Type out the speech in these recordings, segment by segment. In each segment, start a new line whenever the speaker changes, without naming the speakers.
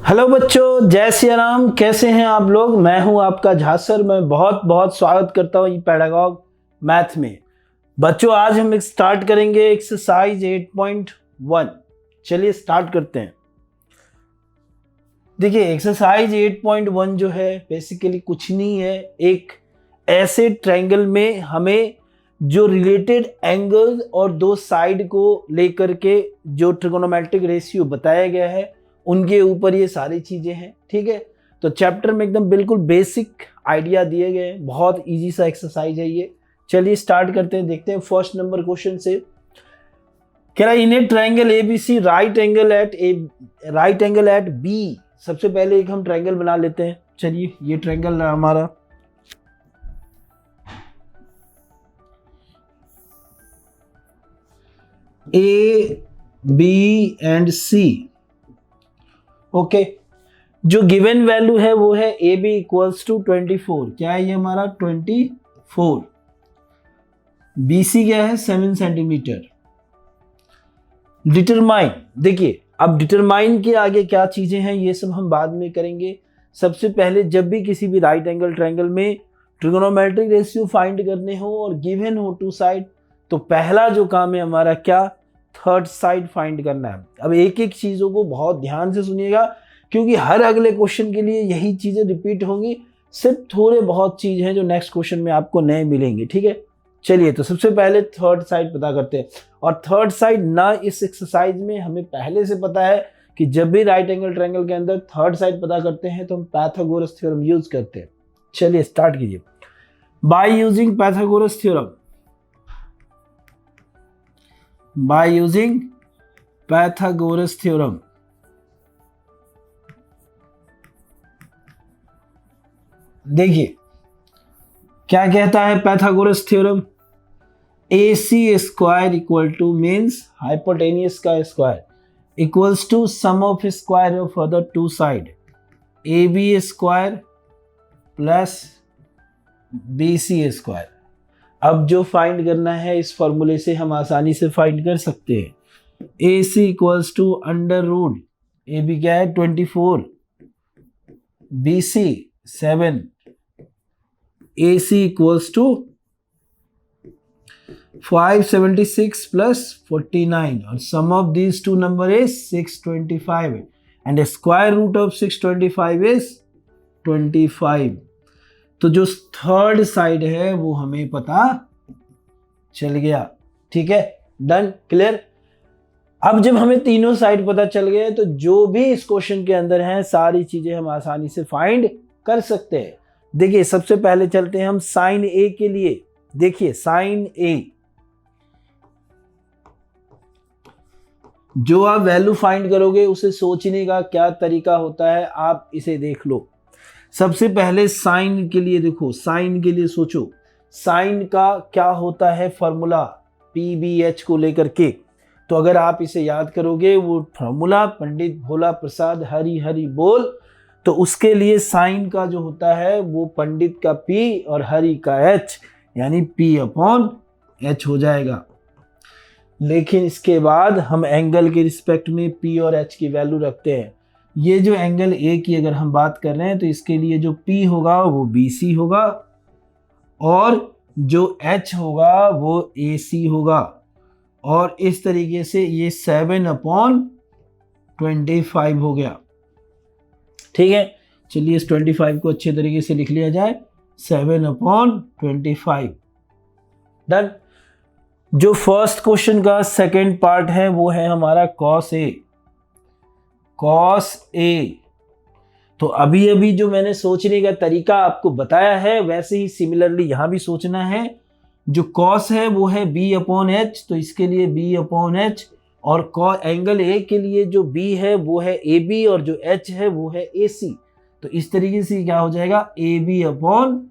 Hello बच्चों, जय सिया राम। कैसे हैं आप लोग? मैं हूं आपका झा सर। मैं बहुत बहुत स्वागत करता हूं ये पैडागॉग मैथ में। बच्चों, आज हम स्टार्ट करेंगे एक्सरसाइज 8.1। चलिए स्टार्ट करते हैं। देखिए, एक्सरसाइज 8.1 जो है बेसिकली कुछ नहीं है। एक ऐसे ट्रायंगल में हमें जो रिलेटेड एंगल और दो साइड को लेकर के जो ट्रिगोनोमेट्रिक रेशियो बताया गया है उनके ऊपर ये सारी चीजें हैं। ठीक है, तो चैप्टर में एकदम बिल्कुल बेसिक आइडिया दिए गए हैं। बहुत इजी सा एक्सरसाइज है ये। चलिए स्टार्ट करते हैं। देखते हैं फर्स्ट नंबर क्वेश्चन से। कह रहा है in a triangle ABC right angle at B. सबसे पहले एक हम ट्रायंगल बना लेते हैं। चलिए, ये ट्रायंगल है हमारा। A B and C. Okay, जो गिवन वैल्यू है वो है ए बी इक्वल्स टू 24। क्या है ये हमारा? 24। बी सी क्या है? 7 सेंटीमीटर। डिटरमाइन। देखिए, अब डिटरमाइन के आगे क्या चीजें हैं ये सब हम बाद में करेंगे। सबसे पहले जब भी किसी भी राइट एंगल ट्रायंगल में ट्रिगोनोमेट्रिक रेशियो फाइंड करने हो और गिवन हो टू साइड, तो पहला जो काम है हमारा क्या? थर्ड साइड फाइंड करना है। अब एक एक चीजों को बहुत ध्यान से सुनिएगा, क्योंकि हर अगले क्वेश्चन के लिए यही चीजें रिपीट होंगी। सिर्फ थोड़े बहुत चीज हैं जो नेक्स्ट क्वेश्चन में आपको नए मिलेंगे। ठीक है, चलिए तो सबसे पहले थर्ड साइड पता करते हैं। और थर्ड साइड ना इस एक्सरसाइज में हमें पहले से पता है कि जब भी राइट एंगल ट्रायंगल के अंदर थर्ड साइड पता करते हैं तो हम पाइथागोरस थ्योरम यूज करते हैं। चलिए स्टार्ट कीजिए। By using Pythagoras theorem. By using Pythagoras theorem, देखिए क्या कहता है Pythagoras theorem. A C square equal to means hypotenuse का square equals to sum of square of other two side A B square plus B C square. अब जो find करना है इस फॉर्मूले से हम आसानी से फाइंड कर सकते हैं। A C equals to under root A B क्या है? 24, B C 7, A C equals to 576 plus 49 और sum of these two number is 625 and square root of 625 is 25। तो जो थर्ड साइड है वो हमें पता चल गया। ठीक है, डन, क्लियर। अब जब हमें तीनों साइड पता चल गए तो जो भी इस क्वेश्चन के अंदर हैं सारी चीजें हम आसानी से फाइंड कर सकते हैं। देखिए, सबसे पहले चलते हैं हम साइन ए के लिए। देखिए साइन ए, जो आप वैल्यू फाइंड करोगे उसे सोचने का क्या तरीका होता है आप इसे देख लो। सबसे पहले साइन के लिए देखो, साइन के लिए सोचो। साइन का क्या होता है फॉर्मूला? पी बी एच को लेकर के। तो अगर आप इसे याद करोगे वो फॉर्मूला पंडित भोला प्रसाद हरि हरि बोल, तो उसके लिए साइन का जो होता है वो पंडित का पी और हरि का एच, यानी पी अपॉन एच हो जाएगा। लेकिन इसके बाद हम एंगल के रिस्पेक्ट में पी और एच की वैल्यू रखते हैं। ये जो एंगल ए की अगर हम बात कर रहे हैं तो इसके लिए जो P होगा वो BC होगा और जो H होगा वो AC होगा। और इस तरीके से ये 7/25 हो गया। ठीक है, चलिए इस 25 को अच्छे तरीके से लिख लिया जाए, 7/25। डन। जो फर्स्ट क्वेश्चन का सेकेंड पार्ट है वो है हमारा कॉस ए। कॉस ए, तो अभी अभी जो मैंने सोचने का तरीका आपको बताया है वैसे ही सिमिलरली यहां भी सोचना है। जो कॉस है वो है बी अपॉन एच, तो इसके लिए बी अपॉन एच। और एंगल ए के लिए जो बी है वो है ए बी और जो एच है वो है ए सी। तो इस तरीके से क्या हो जाएगा? ए बी अपॉन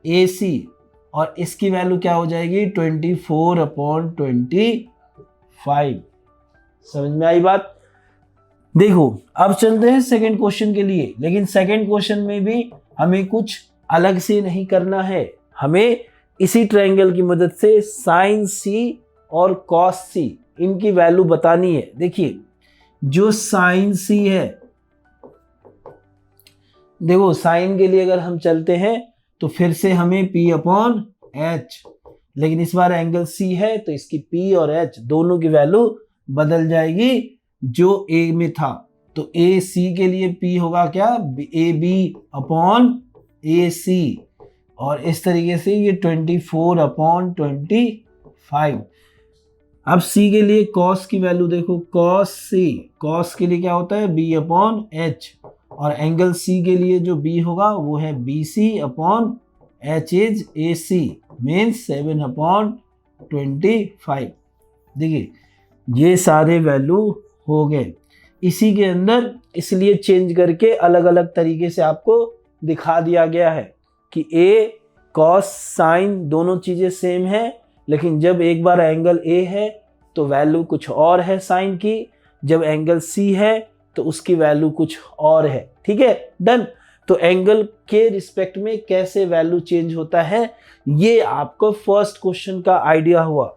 ए सी। और इसकी वैल्यू क्या हो जाएगी? 24/25। समझ में आई बात? देखो, अब चलते हैं सेकंड क्वेश्चन के लिए। लेकिन सेकंड क्वेश्चन में भी हमें कुछ अलग से नहीं करना है। हमें इसी ट्रायंगल की मदद से साइन सी और कॉस सी इनकी वैल्यू बतानी है। देखिए, जो साइन सी है देखो साइन के लिए अगर हम चलते हैं तो फिर से हमें P अपॉन H, लेकिन इस बार एंगल C है तो इसकी P और H दोनों की वैल्यू बदल जाएगी जो A में था। तो AC के लिए P होगा क्या, AB अपॉन AC, और इस तरीके से ये 24 अपॉन 25। अब C के लिए cos की वैल्यू देखो, cos C, cos के लिए क्या होता है B अपॉन H, और एंगल C के लिए जो B होगा वो है BC upon H is AC, means 7 upon 25। देखिए ये सारे वैल्यू हो गए इसी के अंदर, इसलिए चेंज करके अलग अलग तरीके से आपको दिखा दिया गया है कि A cos sin दोनों चीज़ें सेम है, लेकिन जब एक बार एंगल A है तो वैल्यू कुछ और है साइन की, जब एंगल C है तो उसकी वैल्यू कुछ और है। ठीक है, डन। तो एंगल के रिस्पेक्ट में कैसे वैल्यू चेंज होता है ये आपको फर्स्ट क्वेश्चन का आइडिया हुआ।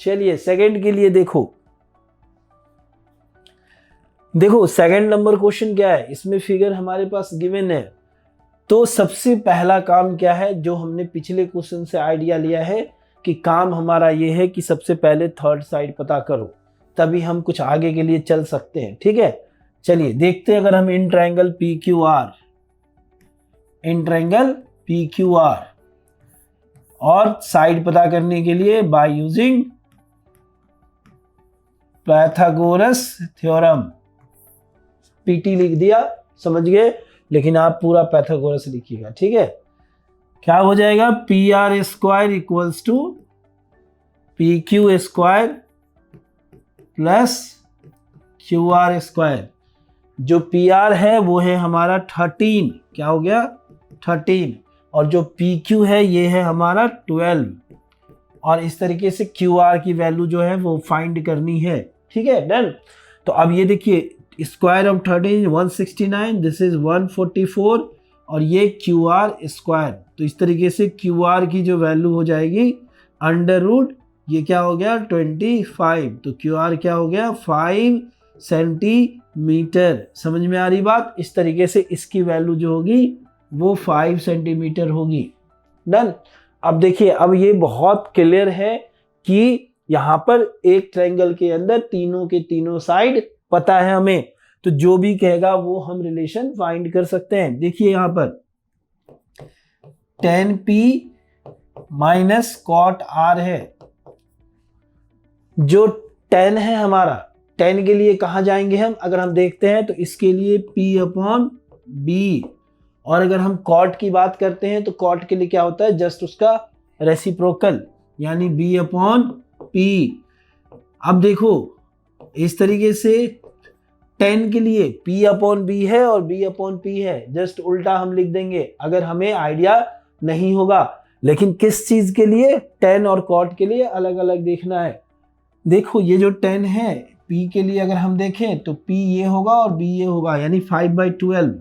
चलिए सेकंड के लिए देखो सेकंड नंबर क्वेश्चन क्या है, इसमें फिगर हमारे पास गिवन है। तो सबसे पहला काम क्या है, जो हमने पिछले क्वेश्चन से आइडिया लिया है कि काम हमारा ये है कि सबसे पहले थर्ड साइड पता करो, तभी हम कुछ आगे के लिए चल सकते हैं। ठीक है, चलिए देखते हैं। अगर हम इन ट्रायंगल PQR और साइड पता करने के लिए bye using Pythagoras theorem, PT लिख दिया, समझ गए, लेकिन आप पूरा पाइथागोरस लिखिएगा। ठीक है, क्या हो जाएगा, PR square equals to PQ square plus QR square. जो PR है वो है हमारा 13, क्या हो गया 13, और जो PQ है ये है हमारा 12, और इस तरीके से QR की वैल्यू जो है वो फाइंड करनी है। ठीक है, डन। तो अब ये देखिए स्क्वायर ऑफ 13 169, दिस इज 144, और ये QR स्क्वायर, तो इस तरीके से QR की जो वैल्यू हो जाएगी अंडर रूट, ये क्या हो गया 25, तो QR क्या हो गया 5 सेंटीमीटर। समझ में आ रही बात, इस तरीके से इसकी वैल्यू जो होगी वो 5 सेंटीमीटर होगी। डन। अब देखिए, अब ये बहुत क्लियर है कि यहाँ पर एक ट्रायंगल के अंदर तीनों के तीनों साइड पता है हमें, तो जो भी कहेगा वो हम रिलेशन फाइंड कर सकते हैं। देखिए यहाँ पर tan P minus cot R है, जो tan है हमारा, tan के लिए कहाँ जाएंगे हम, अगर हम देखते हैं तो इसके लिए P अपॉन B, और अगर हम cot की बात करते हैं तो cot के लिए क्या होता है, जस्ट उसका रेसिप्रोकल, यानी B अपॉन P। अब देखो इस तरीके से tan के लिए P अपॉन B है और B अपॉन P है, जस्ट उल्टा हम लिख देंगे अगर हमें आइडिया नहीं होगा, लेकिन किस चीज के लिए, tan और cot के लिए अलग अलग देखना है। देखो ये जो tan है P के लिए अगर हम देखें तो P ये होगा और B ये होगा, यानी 5/12,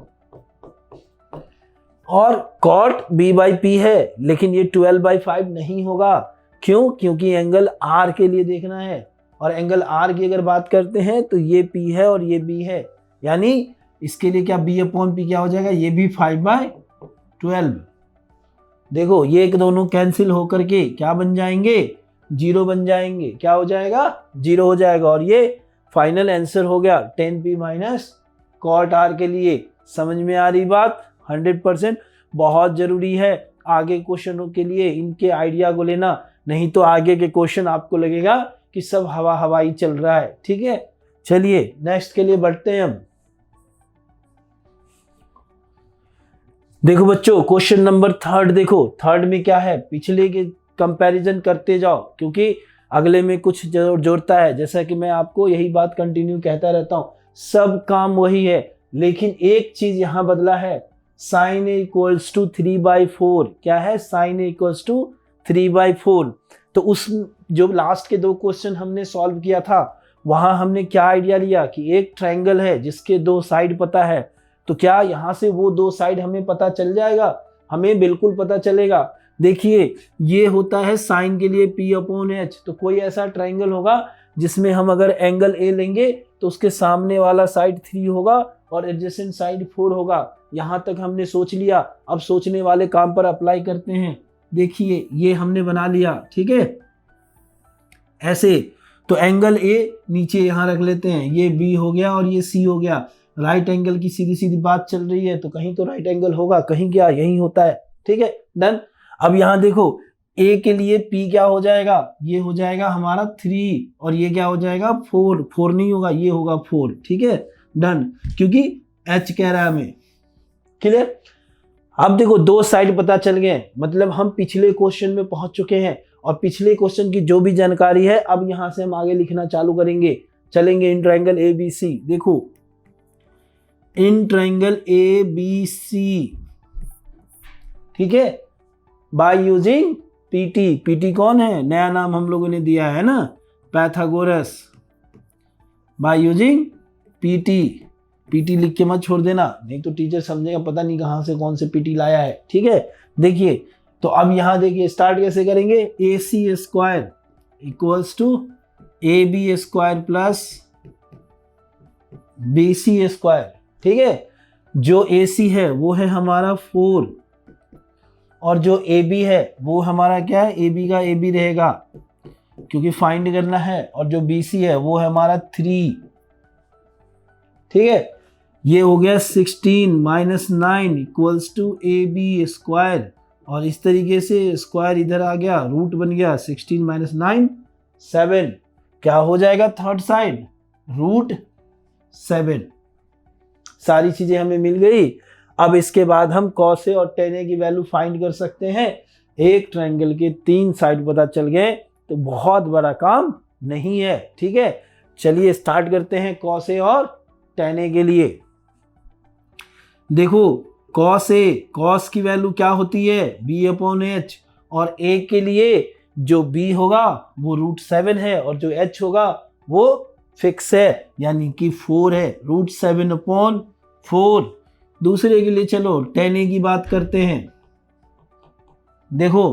और cot B/P है, लेकिन ये 12/5 नहीं होगा। क्यों, क्योंकि एंगल R के लिए देखना है, और एंगल R की अगर बात करते हैं तो ये P है और ये B है, यानी इसके लिए क्या B अपॉन P क्या हो जाएगा, ये भी 5/12। देखो ये एक दोनों कैंसिल होकर के क्या बन जाएंगे, 0 बन जाएंगे, क्या हो जाएगा 0 हो जाएगा, और ये फाइनल आंसर हो गया tan P minus cot R के लिए। समझ में आ रही बात, 100% बहुत जरूरी है आगे क्वेश्चनों के लिए इनके आइडिया को लेना, नहीं तो आगे के क्वेश्चन आपको लगेगा कि सब हवा हवाई चल रहा है। ठीक है, चलिए नेक्स्ट के लिए बढ़ते हैं हम। देखो बच्चों क्वेश्चन नंबर थर्ड, देखो थर्ड में क्या है, पिछले के कंपैरिजन करते जाओ, क्योंकि अगले में कुछ जोड़ता है। जैसा कि मैं आपको यही बात कंटिन्यू कहता रहता हूं, सब काम वही है, लेकिन एक चीज यहां बदला है, sin A इक्वल्स टू 3/4। क्या है, sin A इक्वल्स टू 3/4। तो उस जो लास्ट के दो क्वेश्चन हमने सॉल्व किया था, वहां हमने क्या आइडिया लिया कि एक ट्रायंगल है जिसके दो साइड पता है, तो क्या यहां से वो दो साइड हमें पता चल जाएगा, हमें बिल्कुल पता चलेगा। देखिए ये होता है साइन के लिए P अपॉन H, तो कोई ऐसा ट्रायंगल होगा जिसमें हम अगर एंगल A लेंगे तो उसके सामने वाला साइड 3 होगा और एडजेसेंट साइड 4 होगा। यहाँ तक हमने सोच लिया। अब सोचने वाले काम पर अप्लाई करते हैं। देखिए ये हमने बना लिया, ठीक है, ऐसे। तो एंगल ए नीचे यहाँ रख लेते हैं, ये बी हो गया और ये सी हो गया। राइट एंगल की सीधी सीधी बात चल रही है, तो कहीं तो राइट एंगल होगा, कहीं क्या यही होता है, ठीक है, डन। अब यहाँ देखो ए के लिए पी क्या हो जाएगा, ये हो जाएगा हमारा 3 और ये क्या हो जाएगा 4, 4 नहीं होगा, ये होगा 4, ठीक है, डन, क्योंकि एच कह रहा है हमें, क्लियर। अब देखो दो साइड पता चल गए, मतलब हम पिछले क्वेश्चन में पहुंच चुके हैं और पिछले क्वेश्चन की जो भी जानकारी है अब यहां से हम आगे लिखना चालू करेंगे। चलेंगे इन ट्रायंगल ए बी सी, देखो इन ट्रायंगल ए बी सी, ठीक है, बाय यूजिंग पीटी। पीटी कौन है, नया नाम हम लोगों ने दिया है ना, Pythagoras, by using PT. PT लिख के मत छोड़ देना, नहीं तो टीचर समझेगा पता नहीं कहां से कौन से पीटी लाया है, ठीक है। देखिए तो अब यहां देखिए स्टार्ट कैसे करेंगे, A C square equals to A B square plus B C square, ठीक है। जो ए सी है वो है हमारा 4 और जो ए बी है वो हमारा क्या है, ए बी का ए बी रहेगा क्योंकि फाइंड करना है, और जो बी सी है वो है हमारा 3, ठीक है। ये हो गया 16 minus 9 equals to A B square, और इस तरीके से स्क्वायर इधर आ गया, रूट बन गया 16 माइनस 9 7, क्या हो जाएगा थर्ड साइड रूट 7। सारी चीजें हमें मिल गई। अब इसके बाद हम कॉस ए और टेन ए की वैल्यू फाइंड कर सकते हैं। एक ट्रायंगल के 3 साइड पता चल गए तो बहुत बड़ा काम नहीं है, ठीक है। चलिए स्टार्ट करते हैं कॉस ए और टेन ए के लिए। देखो कॉस ए, कॉस की वैल्यू क्या होती है बी अपॉन एच, और ए के लिए जो बी होगा वो रूट 7 है और जो एच होगा वो फिक्स है यानी कि 4 है, रूट 7 अपॉन 4। दूसरे के लिए चलो टेन ए की बात करते हैं। देखो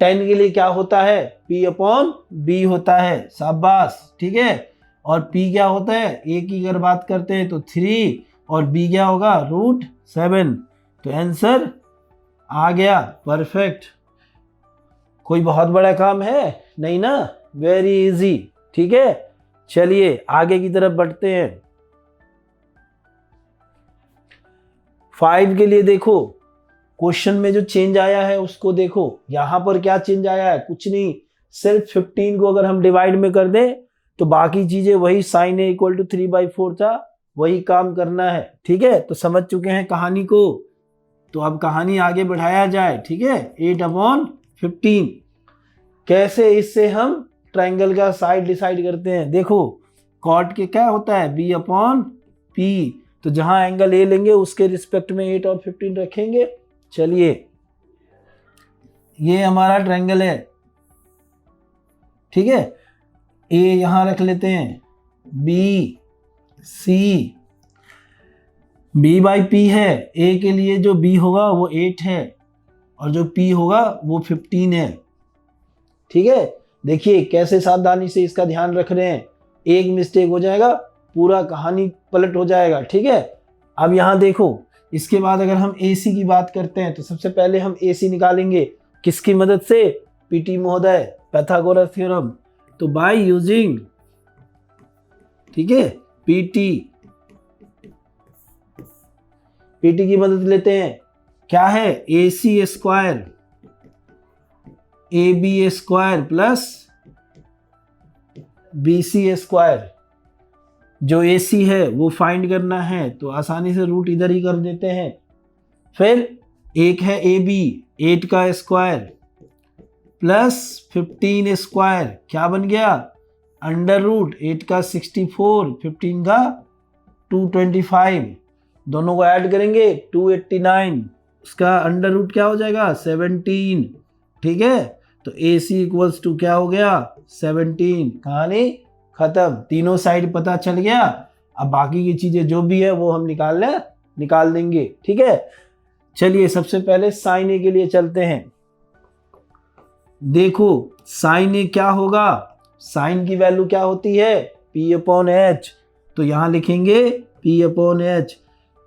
10 के लिए क्या होता है, P अपॉन बी होता है, शाबाश, ठीक है। और P क्या होता है, A की अगर बात करते हैं तो 3 और B क्या होगा रूट 7। तो आंसर आ गया, परफेक्ट। कोई बहुत बड़ा काम है नहीं ना, वेरी इजी, ठीक है। चलिए आगे की तरफ बढ़ते हैं। 5 के लिए देखो क्वेश्चन में जो चेंज आया है उसको देखो। यहां पर क्या चेंज आया है, कुछ नहीं, सिर्फ 15 को अगर हम डिवाइड में कर दें तो बाकी चीजें वही, साइन ए इक्वल टू 3/4 था, वही काम करना है, ठीक है। तो समझ चुके हैं कहानी को, तो अब कहानी आगे बढ़ाया जाए, ठीक है। 8/15 कैसे इससे हम ट्रायंगल का साइड डिसाइड करते हैं। देखो कॉट के क्या होता है बी अपॉन पी, तो जहां एंगल ए लेंगे उसके रिस्पेक्ट में 8 और 15 रखेंगे। चलिए ये हमारा ट्रायंगल है, ठीक है। ए यहां रख लेते हैं, B C, B by P है, ए के लिए जो बी होगा वो 8 है और जो पी होगा वो 15 है, ठीक है। देखिए कैसे सावधानी से इसका ध्यान रख रहे हैं, एक मिस्टेक हो जाएगा पूरा कहानी पलट हो जाएगा, ठीक है। अब यहां देखो इसके बाद अगर हम AC की बात करते हैं तो सबसे पहले हम AC निकालेंगे किसकी मदद से, पीटी महोदय, पैथागोरस थ्योरम। तो बाय यूजिंग, ठीक है, पीटी की मदद लेते हैं। क्या है, AC square AB square plus BC square. जो AC है वो फाइंड करना है तो आसानी से रूट इधर ही कर देते हैं। फिर एक है AB 8 का स्क्वायर प्लस 15 स्क्वायर, क्या बन गया अंडर रूट 8 का 64, 15 का 225, दोनों को ऐड करेंगे 289, उसका अंडर रूट क्या हो जाएगा 17, ठीक है। तो AC इक्वल्स टू क्या हो गया 17, कहानी खत्म, तीनों साइड पता चल गया। अब बाकी की चीजें जो भी है वो हम निकाल देंगे, ठीक है। चलिए सबसे पहले साइन ए के लिए चलते हैं। देखो साइन ए क्या होगा, साइन की वैल्यू क्या होती है P अपॉन एच, तो यहां लिखेंगे P अपॉन एच।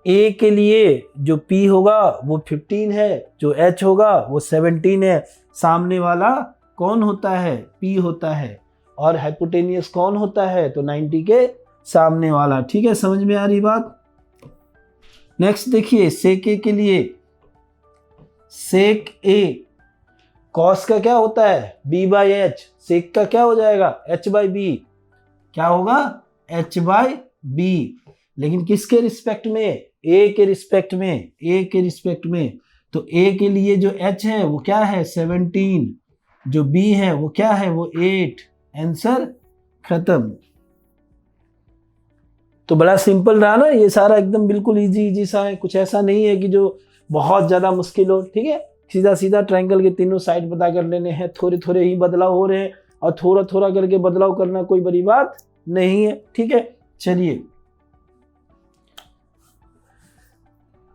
ए के लिए जो P होगा वो 15 है, जो H होगा वो 17 है। सामने वाला कौन होता है? P होता है। और हाइपोटेनियस कौन होता है? तो 90 के सामने वाला। ठीक है, समझ में आ रही बात? नेक्स्ट देखिए सेक ए के लिए, सेक ए कॉस का क्या होता है? B/H। सेक का क्या हो जाएगा? H/B। क्या होगा? H/B। लेकिन किसके रिस्पेक्ट में? ए के रिस्पेक्ट में। ए के रिस्पेक्ट में। तो ए के लिए जो H है वो क्या है? 17। जो B है वो क्या है? वो 8। आंसर खत्म। तो बड़ा सिंपल रहा ना ये सारा, एकदम बिल्कुल इजी सा है, कुछ ऐसा नहीं है कि जो बहुत ज्यादा मुश्किल हो। ठीक है, सीधा सीधा ट्रायंगल के तीनों साइड पता कर लेने हैं, थोड़े थोड़े ही बदलाव हो रहे हैं और थोड़ा थोड़ा करके बदलाव करना कोई बड़ी बात नहीं है। ठीक है, चलिए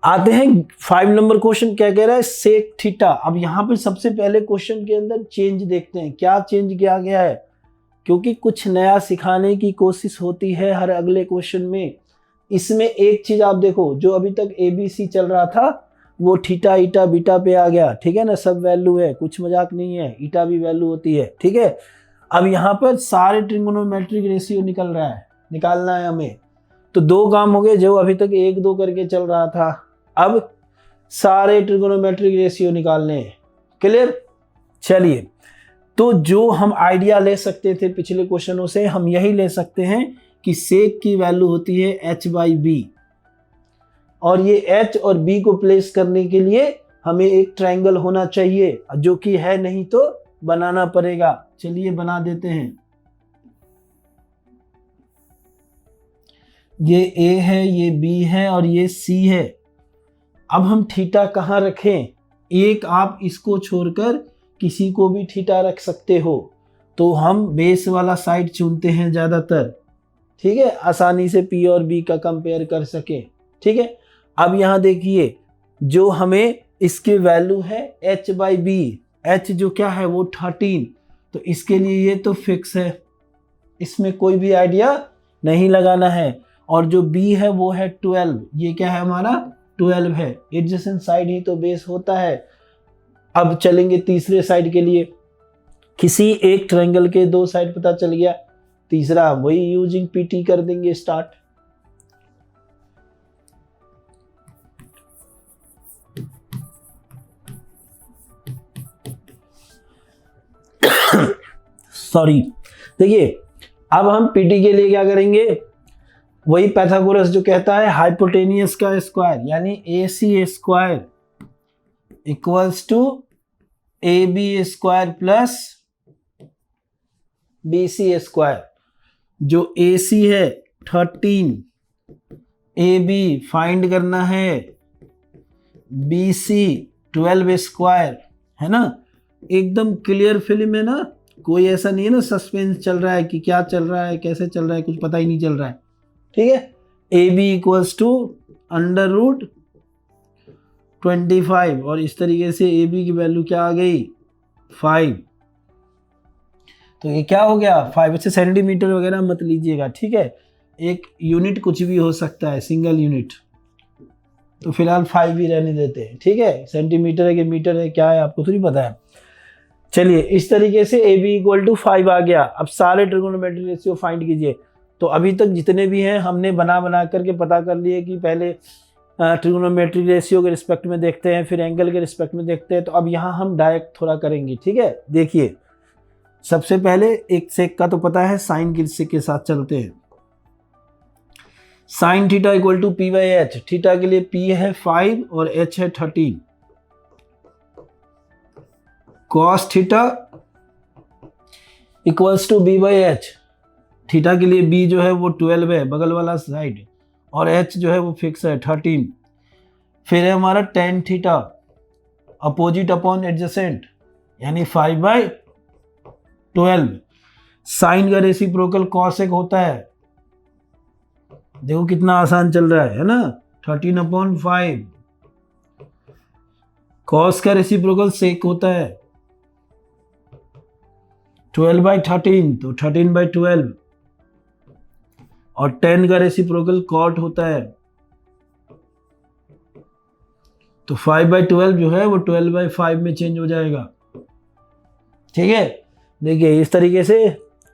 आते हैं 5 नंबर क्वेश्चन। क्या कह रहा है? Sec theta. अब यहाँ पे सबसे पहले क्वेश्चन के अंदर चेंज देखते हैं, क्या चेंज किया गया है, क्योंकि कुछ नया सिखाने की कोशिश होती है हर अगले क्वेश्चन में। इसमें एक चीज आप देखो, जो अभी तक ABC चल रहा था वो थीटा ईटा बीटा पे आ गया। ठीक है ना, सब वैल्यू है, कुछ मजाक नहीं है, ईटा भी वैल्यू होती है। ठीक है, अब यहाँ पर सारे ट्रिगोनोमेट्रिक रेशियो निकल रहा है, निकालना है हमें। तो 2 काम हो गए, जो अभी तक 1 2 करके चल रहा था, अब सारे ट्रिगोनोमेट्रिक रेशियो निकालने हैं। क्लियर? चलिए, तो जो हम आइडिया ले सकते थे पिछले क्वेश्चनों से, हम यही ले सकते हैं कि सेक की वैल्यू होती है H/B, और ये H और B को प्लेस करने के लिए हमें एक ट्रायंगल होना चाहिए, जो कि है नहीं तो बनाना पड़ेगा। चलिए बना देते हैं। ये A है, ये B है और ये C है। अब हम थीटा कहाँ रखें? एक आप इसको छोड़कर किसी को भी थीटा रख सकते हो, तो हम बेस वाला साइड चुनते हैं ज्यादातर। ठीक है, आसानी से P और B का कंपेयर कर सके। ठीक है, अब यहां देखिए जो हमें इसके वैल्यू है H/B, H जो क्या है वो 13, तो इसके लिए ये तो फिक्स है, इसमें कोई भी आइडिया नहीं लगाना है। और जो B है वो है 12, ये क्या है हमारा 12 है, एडजेसेंट साइड ही तो बेस होता है। अब चलेंगे तीसरे साइड के लिए, किसी एक ट्रायंगल के 2 साइड पता चल गया, तीसरा वही यूजिंग PT कर देंगे स्टार्ट। सॉरी, देखिए अब हम PT के लिए क्या करेंगे? वही पैथागोरस जो कहता है हाइपोटेनियस का स्क्वायर, यानी AC square equals to AB square plus BC square. जो AC है 13, AB फाइंड करना है, BC 12 स्क्वायर, है ना। एकदम क्लियर फिल्म है ना, कोई ऐसा नहीं है ना सस्पेंस चल रहा है कि क्या चल रहा है, कैसे चल रहा है, कुछ पता ही नहीं चल रहा है। ठीक है, AB इक्वल्स टू √25, और इस तरीके से AB की वैल्यू क्या आ गई? 5। तो ये क्या हो गया? 5। से सेंटीमीटर वगैरह मत लीजिएगा, ठीक है, एक यूनिट कुछ भी हो सकता है, सिंगल यूनिट, तो फिलहाल 5 ही रहने देते हैं। ठीक है, सेंटीमीटर है कि मीटर है क्या है आपको थोड़ी पता है। चलिए इस तरीके से AB इक्वल टू 5 आ गया। अब सारे ट्रिगोनोमेट्रिक रेशियो फाइंड कीजिए। तो अभी तक जितने भी हैं हमने बना करके पता कर लिए कि पहले ट्रिगोनोमेट्रिक रेशियो के रिस्पेक्ट में देखते हैं, फिर एंगल के रिस्पेक्ट में देखते हैं। तो अब यहाँ हम डायरेक्ट थोड़ा करेंगे। ठीक है, देखिए सबसे पहले एक सेक का तो पता है, साइन के साथ चलते हैं। Sine theta equal to P/H। Theta के लिए P है 5 और H है 13। Cos theta equals to B/H। Theta के लिए B जो है वो 12 है, बगल वाला साइड, और H जो है वो फिक्स है 13। फिर है हमारा tan theta, opposite upon adjacent, यानी 5/12। साइन का रेसिप्रोकल कॉसेक होता है, देखो कितना आसान चल रहा है ना, 13/5। कॉस का रेसिप्रोकल सेक होता है 12/13, तो 13/12। और 10 का रेसिप्रोकल कॉट होता है तो 5/12 जो है वो 12/5 में चेंज हो जाएगा। ठीक है, देखिए इस तरीके से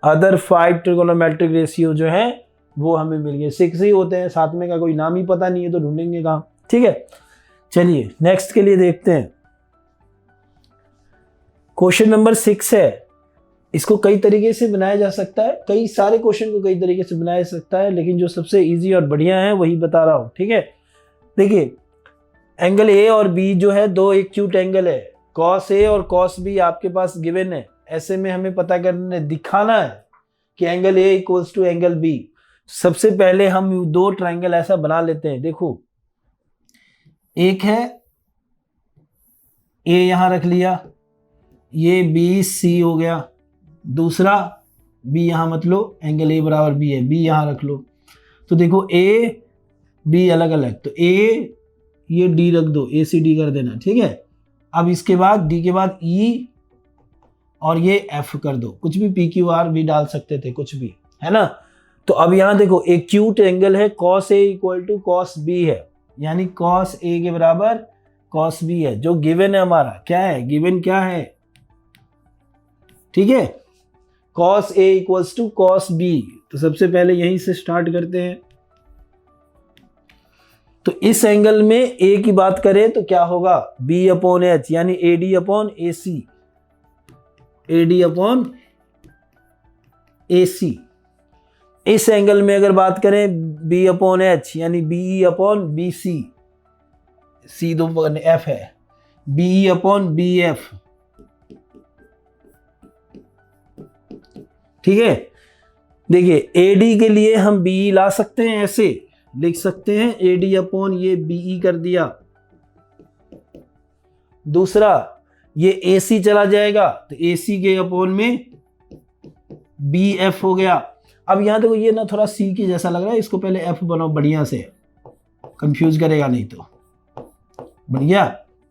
अदर 5 ट्रिगोनोमेट्रिक रेशियो जो है वो हमें मिल गए। 6 ही होते हैं, 7वें का कोई नाम ही पता नहीं है तो ढूंढेंगे कहाँ। ठीक है, चलिए नेक्स्ट के लिए देखते हैं। क्वेश्चन नंबर 6 है। इसको कई तरीके से बनाया जा सकता है, कई सारे क्वेश्चन को कई तरीके से बनाया जा सकता है, लेकिन जो सबसे इजी और बढ़िया है वही बता रहा हूँ। ठीक है, देखिए एंगल ए और बी जो है दो एक्यूट एंगल है, कॉस ए और कॉस बी आपके पास गिवन है। ऐसे में हमें पता करने दिखाना है कि angle A equals to angle B. सबसे पहले हम दो ट्रायंगल ऐसा बना लेते हैं। देखो एक है ए, यहां रख लिया, ये बी सी हो गया। दूसरा बी यहां मत लो, एंगल ए बराबर बी है, बी यहां रख लो। तो देखो ए बी अलग अलग, तो ए ये डी रख दो, ए सी डी कर देना। ठीक है, अब इसके बाद डी के बाद ई और ये एफ कर दो, कुछ भी पी क्यू आर भी डाल सकते थे, कुछ भी, है ना। तो अब यहां देखो एक्यूट एंगल है cos A equal to cos B है, यानी कॉस ए के बराबर कॉस बी है। जो गिवन है हमारा क्या है, गिवन क्या है, ठीक है, cos A equals to cos B. तो सबसे पहले यहीं से स्टार्ट करते हैं। तो इस एंगल में ए की बात करें तो क्या होगा, बी अपॉन एच, यानी A D upon A C, A D upon A C. इस एंगल में अगर बात करें बी अपॉन एच, यानी B upon B C, C दो एफ है, बी अपॉन बी एफ। ठीक है, देखिए एडी के लिए हम बी ला सकते हैं, ऐसे लिख सकते हैं एडी अपॉन ये बीई कर दिया। दूसरा ये एसी चला जाएगा तो एसी के अपॉन में बी एफ हो गया। अब यहां देखो ये ना थोड़ा सी के जैसा लग रहा है, इसको पहले एफ बनाओ बढ़िया से, कंफ्यूज करेगा नहीं तो। बन गया,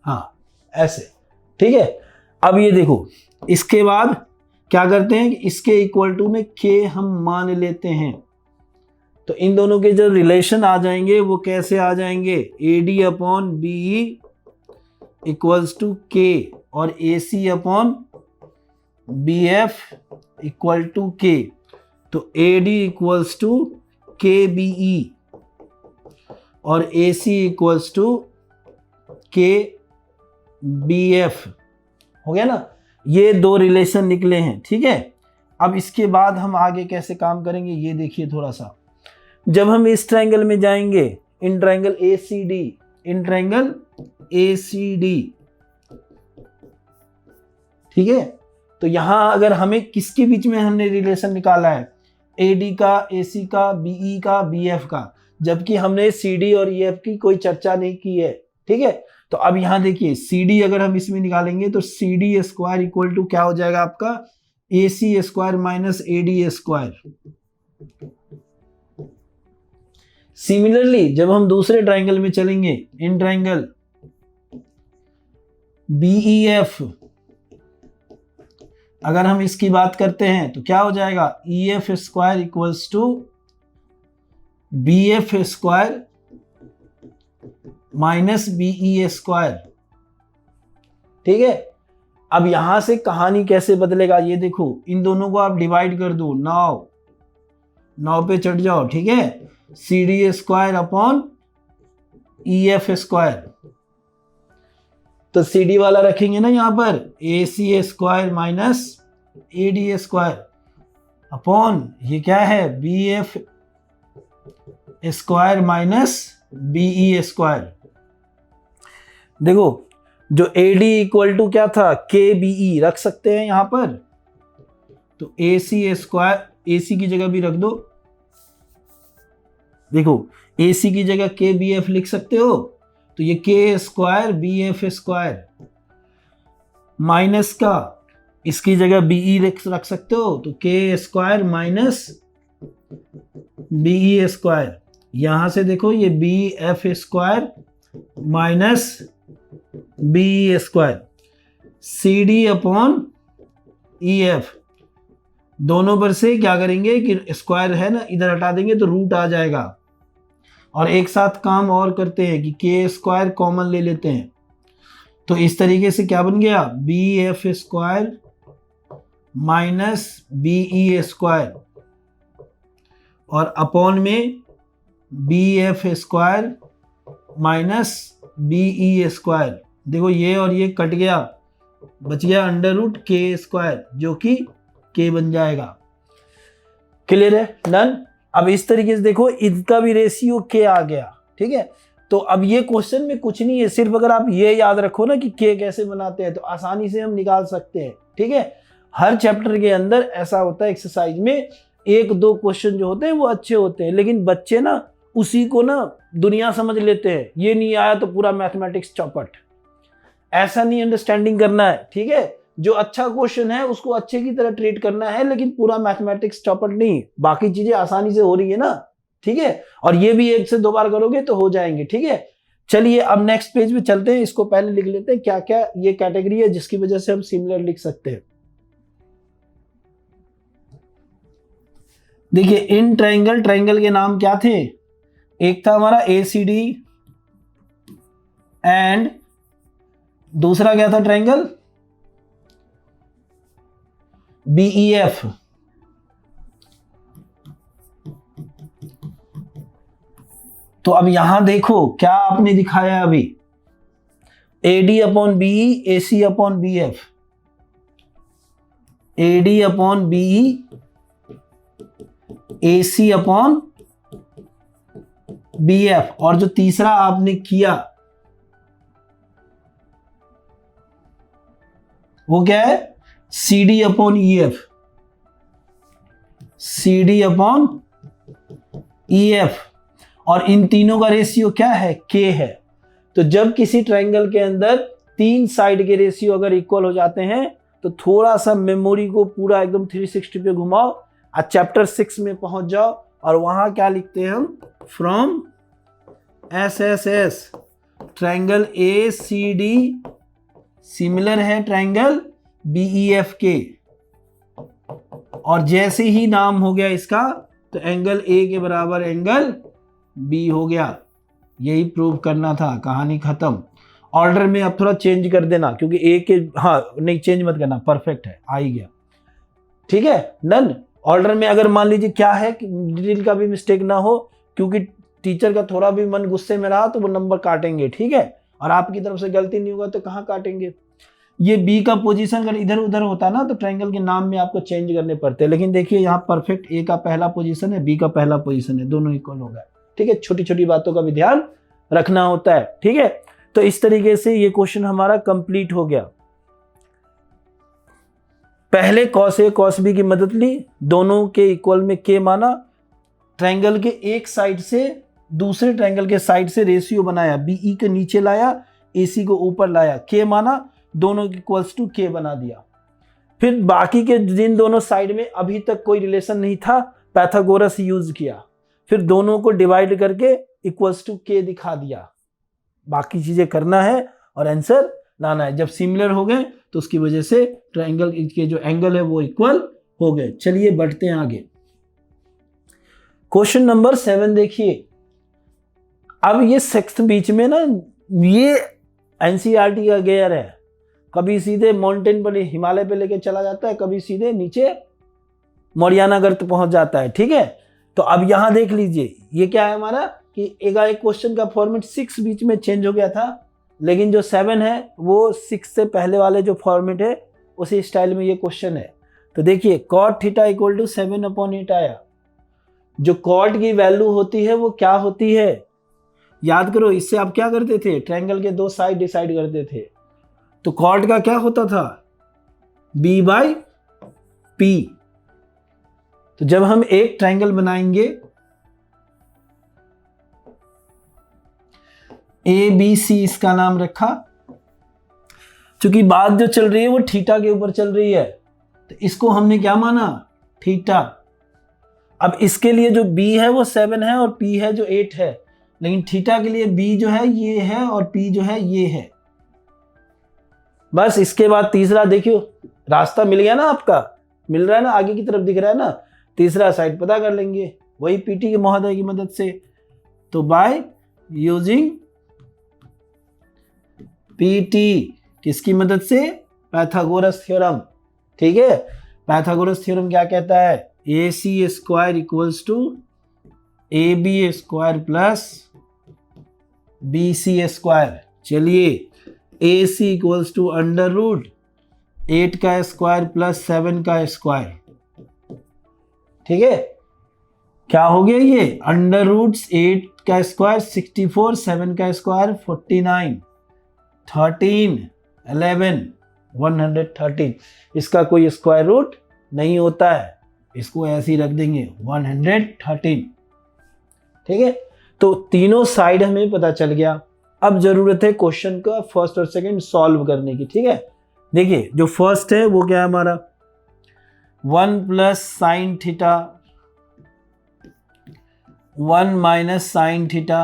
हाँ ऐसे। ठीक है, अब ये देखो इसके बाद क्या करते हैं कि इसके इक्वल टू में के हम मान लेते हैं। तो इन दोनों के जो रिलेशन आ जाएंगे वो कैसे आ जाएंगे, A D upon B equals to K और A C upon B F equal to K. तो A D equals to K B E और A C equals to K B F, हो गया ना। ये दो रिलेशन निकले हैं। ठीक है, अब इसके बाद हम आगे कैसे काम करेंगे ये देखिए थोड़ा सा। जब हम इस ट्रायंगल में जाएंगे, in triangle A C D, in triangle A C D, ठीक है, तो यहां अगर हमें किसके बीच में हमने रिलेशन निकाला है, ए डी का, ए सी का, बी ई का, बी एफ का, जबकि हमने सी डी और ई एफ की कोई चर्चा नहीं की है। ठीक है, तो अब यहां देखिए सी डी अगर हम इसमें निकालेंगे तो C D square equal to क्या हो जाएगा आपका, A C square minus A D square. Similarly जब हम दूसरे ट्रायंगल में चलेंगे, इन ट्रायंगल बी एफ, अगर हम इसकी बात करते हैं तो क्या हो जाएगा, E F square equals to B F square minus BE square. ठीक है, अब यहां से कहानी कैसे बदलेगा ये देखो, इन दोनों को आप डिवाइड कर दो, 9 पे चढ़ जाओ। ठीक है, C D square upon E F square. तो सी डी वाला रखेंगे ना यहां पर, A C square minus A D square upon ये क्या है, B F square minus BE square. देखो जो ए डी इक्वल टू क्या था, के बीई रख सकते हैं यहां पर, तो ए सी स्क्वायर, ए सी की जगह भी रख दो। देखो ए सी की जगह के बी एफ लिख सकते हो, तो ये के square B F square minus का, इसकी जगह बीई रख सकते हो, तो के स्क्वायर माइनस बीई स्क्वायर। यहां से देखो ये B F square minus B square, C D upon E F. दोनों पर से क्या करेंगे कि स्क्वायर है ना, इधर हटा देंगे तो रूट आ जाएगा, और एक साथ काम और करते हैं कि के स्क्वायर कॉमन ले लेते हैं, तो इस तरीके से क्या बन गया, B F square minus B E square और अपॉन में B F square minus B E square. देखो ये और ये कट गया, बच गया अंडर रूट के स्क्वायर जो कि के बन जाएगा। क्लियर है, डन। अब इस तरीके से देखो इसका भी रेशियो के आ गया, ठीक है। तो अब ये क्वेश्चन में कुछ नहीं है, सिर्फ अगर आप ये याद रखो ना कि के कैसे बनाते हैं तो आसानी से हम निकाल सकते हैं, ठीक है। हर चैप्टर के अंदर ऐसा होता है, एक्सरसाइज में एक दो क्वेश्चन जो होते हैं वो अच्छे होते हैं, लेकिन बच्चे ना उसी को ना दुनिया समझ लेते हैं, ये नहीं आया तो पूरा मैथमेटिक्स चौपट, ऐसा नहीं अंडरस्टैंडिंग करना है, ठीक है। जो अच्छा क्वेश्चन है उसको अच्छे की तरह ट्रीट करना है, लेकिन पूरा मैथमेटिक्स चौपट नहीं, बाकी चीजें आसानी से हो रही है ना, ठीक है। और ये भी एक से दो बार करोगे तो हो जाएंगे, ठीक है। चलिए अब नेक्स्ट पेज पे चलते हैं, इसको पहले लिख लेते हैं क्या क्या ये कैटेगरी है जिसकी वजह से हम सिमिलर लिख सकते हैं। देखिए इन ट्रायंगल, ट्रायंगल के नाम क्या थे, एक था हमारा ACD एंड दूसरा क्या था ट्रायंगल BEF। तो अब यहां देखो क्या आपने दिखाया अभी, AD upon BE, AC upon BF, AD upon BE, AC upon BF, और जो तीसरा आपने किया वो क्या है, CD upon EF, CD upon EF, और इन तीनों का रेशियो क्या है, K है। तो जब किसी ट्रायंगल के अंदर तीन साइड के रेशियो अगर इक्वल हो जाते हैं तो थोड़ा सा मेमोरी को पूरा एकदम 360 पे घुमाओ और चैप्टर 6 में पहुंच जाओ, और वहां क्या लिखते हैं हम, from SSS triangle ACD similar है ट्रायंगल BEF के, और जैसे ही नाम हो गया इसका तो एंगल A के बराबर एंगल B हो गया। यही प्रूव करना था, कहानी खत्म। ऑर्डर में अब थोड़ा चेंज कर देना क्योंकि A के, हाँ नहीं चेंज मत करना, परफेक्ट है, आ ही गया, ठीक है डन। ऑर्डर में अगर मान लीजिए क्या है कि डिटेल का भी मिस्टेक ना हो, क्योंकि टीचर का थोड़ा भी मन गुस्से में रहा तो वो नंबर काटेंगे, ठीक है। और आपकी तरफ से गलती नहीं होगा तो कहाँ काटेंगे। ये बी का पोजीशन अगर इधर उधर होता ना तो ट्रायंगल के नाम में आपको चेंज करने पड़ते, लेकिन देखिए यहाँ परफेक्ट ए का पहला पोजीशन है, बी का पहला पोजीशन है, दोनों इक्वल हो गए, ठीक है। छोटी छोटी बातों का भी ध्यान रखना होता है, ठीक है। तो इस तरीके से ये क्वेश्चन हमारा कंप्लीट हो गया। पहले कॉस ए कॉस बी की मदद ली, दोनों के इक्वल में के माना, ट्रायंगल के एक साइड से दूसरे ट्रायंगल के साइड से रेशियो बनाया, बीई के नीचे लाया, एसी को ऊपर लाया, के माना, दोनों इक्वल्स टू के बना दिया। फिर बाकी के जिन दोनों साइड में अभी तक कोई रिलेशन नहीं था, पैथागोरस यूज किया, फिर दोनों को डिवाइड करके इक्वल्स टू के दिखा दिया। बाकी चीजें करना है और आंसर लाना है। जब सिमिलर हो गए तो उसकी वजह से ट्रायंगल के जो एंगल है वो इक्वल हो गए। चलिए बढ़ते हैं आगे। क्वेश्चन नंबर 7 देखिए। अब ये सिक्स्थ बीच में ना ये एनसीईआरटी का गेयर है, कभी सीधे माउंटेन पर हिमालय पे लेके चला जाता है, कभी सीधे नीचे मौरियाना गर्त पहुंच जाता है, ठीक है। तो अब यहां देख लीजिए ये क्या है हमारा कि एक क्वेश्चन का फॉर्मेट 6 बीच में चेंज हो गया था, लेकिन जो 7 है वो 6 से पहले वाले जो फॉर्मेट है उसी स्टाइल में ये क्वेश्चन है। तो देखिए cot थीटा इक्वल टू 7/8 आया। जो cot की वैल्यू होती है वो क्या होती है, याद करो। इससे आप क्या करते थे, ट्रायंगल के दो साइड डिसाइड करते थे। तो cot का क्या होता था, b/p। तो जब हम एक ट्रायंगल बनाएंगे ABC, इसका नाम रखा, क्योंकि बात जो चल रही है वो थीटा के ऊपर चल रही है, तो इसको हमने क्या माना, थीटा। अब इसके लिए जो b है वो 7 है और p है जो 8 है, लेकिन थीटा के लिए b जो है ये है और p जो है ये है। बस इसके बाद तीसरा देखियो, रास्ता मिल गया ना, आपका मिल रहा है ना, आगे की तरफ दिख रहा है ना, तीसरा साइड पता कर लेंगे वही पीटी के महोदय की मदद से। तो बाय यूजिंग पीटी, किसकी मदद से? Pythagoras theorem. ठीक है, पाइथागोरस थ्योरम क्या कहता है? A C square equals to A B square plus B C square. चलिए, A C equals to under root 8 का स्क्वायर प्लस 7 का स्क्वायर। ठीक है, क्या हो गया ये? अंडर रूट्स 8 का स्क्वायर 64, 7 का स्क्वायर 49, 13, 11, 113। इसका कोई स्क्वायर रूट नहीं होता है, इसको ऐसे ही रख देंगे 113। ठीक है, तो तीनों साइड हमें पता चल गया। अब जरूरत है क्वेश्चन का फर्स्ट और सेकंड सॉल्व करने की। ठीक है, देखिए जो फर्स्ट है वो क्या है हमारा? 1 plus sine theta 1 minus sine theta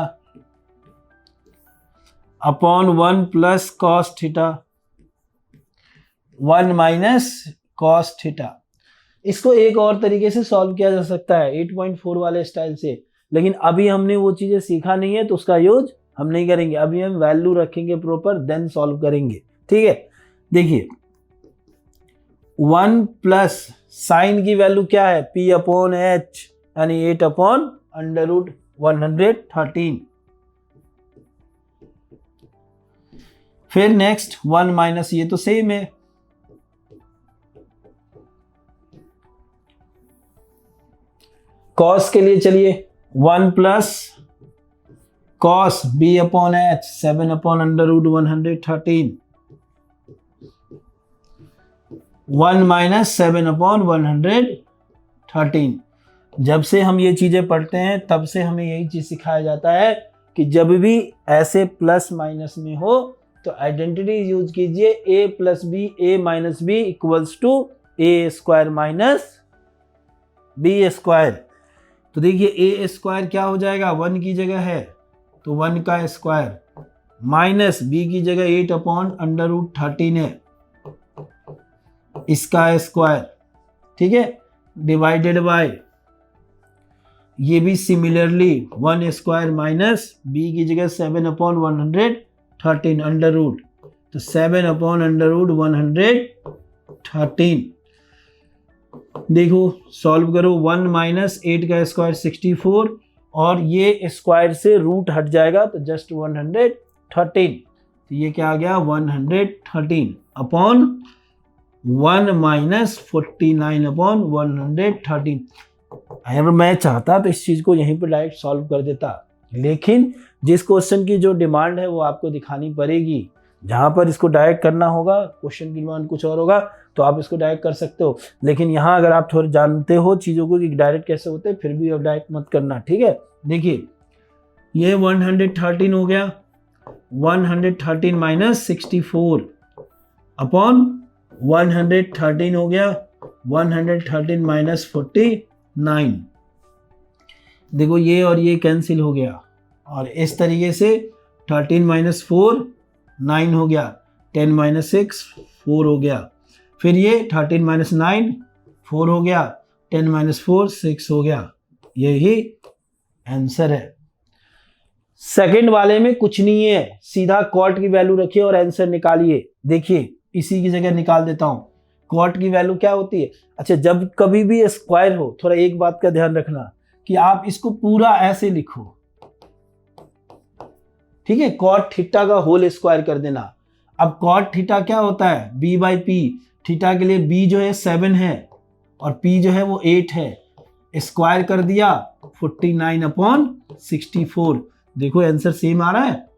upon 1 plus cos theta 1 minus cos theta. इसको एक और तरीके से सॉल्व किया जा सकता है 8.4 वाले स्टाइल से, लेकिन अभी हमने वो चीजें सीखा नहीं है तो उसका यूज हम नहीं करेंगे। अभी हम वैल्यू रखेंगे प्रॉपर, देन सॉल्व करेंगे। ठीक है, देखिए 1 प्लस साइन की वैल्यू क्या है? P अपॉन एच, यानी 8 अपॉन अंडर रूट 113। फिर नेक्स्ट 1 माइनस, ये तो सेम है, कॉस के लिए चलिए 1 plus cos B upon H 7 upon under root 113, 1 minus 7 upon 113। जब से हम ये चीजें पढ़ते हैं तब से हमें यही चीज सिखाया जाता है कि जब भी ऐसे प्लस माइनस में हो तो आइडेंटिटी यूज कीजिए a plus B, a minus B equals to A square minus B square. तो देखिए a स्क्वायर क्या हो जाएगा? 1 की जगह है तो 1 का स्क्वायर माइनस b की जगह 8 अपॉन अंडर रूट 13 है, इसका स्क्वायर। ठीक है, डिवाइडेड बाय ये भी सिमिलरली 1 स्क्वायर माइनस b की जगह 7 अपॉन 113 अंडर रूट, तो 7 अपॉन अंडर रूट 113। देखो सॉल्व करो, 1 माइनस 8 का स्क्वायर 64 और ये स्क्वायर से रूट हट जाएगा तो जस्ट 113। तो ये क्या आ गया? 113 अपॉन 1 माइनस 49 अपॉन 113। अगर मैं चाहता तो इस चीज को यहीं पर डायरेक्ट सॉल्व कर देता, लेकिन जिस क्वेश्चन की जो डिमांड है वो आपको दिखानी पड़ेगी। जहां पर इसको डायरेक्ट करना होगा, क्वेश्चन की डिमांड कुछ और होगा, तो आप इसको डायरेक्ट कर सकते हो। लेकिन यहाँ अगर आप थोड़े जानते हो चीज़ों को कि डायरेक्ट कैसे होते हैं, फिर भी अब डायरेक्ट मत करना। ठीक है, देखिए ये 113 हो गया, 113 माइनस 64 अपॉन 113 हो गया 113 माइनस 49। देखो ये और ये कैंसिल हो गया, और इस तरीके से 13 माइनस 4 9 हो गया, 10 माइनस 6 4 हो गया, फिर ये 13 माइनस 9 4 हो गया, 10 माइनस 4 6 हो गया। यही आंसर है। सेकंड वाले में कुछ नहीं है, सीधा कॉट की वैल्यू रखिए और आंसर निकालिए। देखिए इसी की जगह निकाल देता हूं। कॉट की वैल्यू क्या होती है? अच्छा, जब कभी भी स्क्वायर हो, थोड़ा एक बात का ध्यान रखना कि आप इसको पूरा ऐसे लिखो। ठीक है, कॉट थीटा का होल स्क्वायर कर देना। अब कॉट थीटा क्या होता है? b by P. थीटा के लिए b जो है 7 है और p जो है वो 8 है, स्क्वायर कर दिया 49 अपॉन 64। देखो आंसर सेम आ रहा है,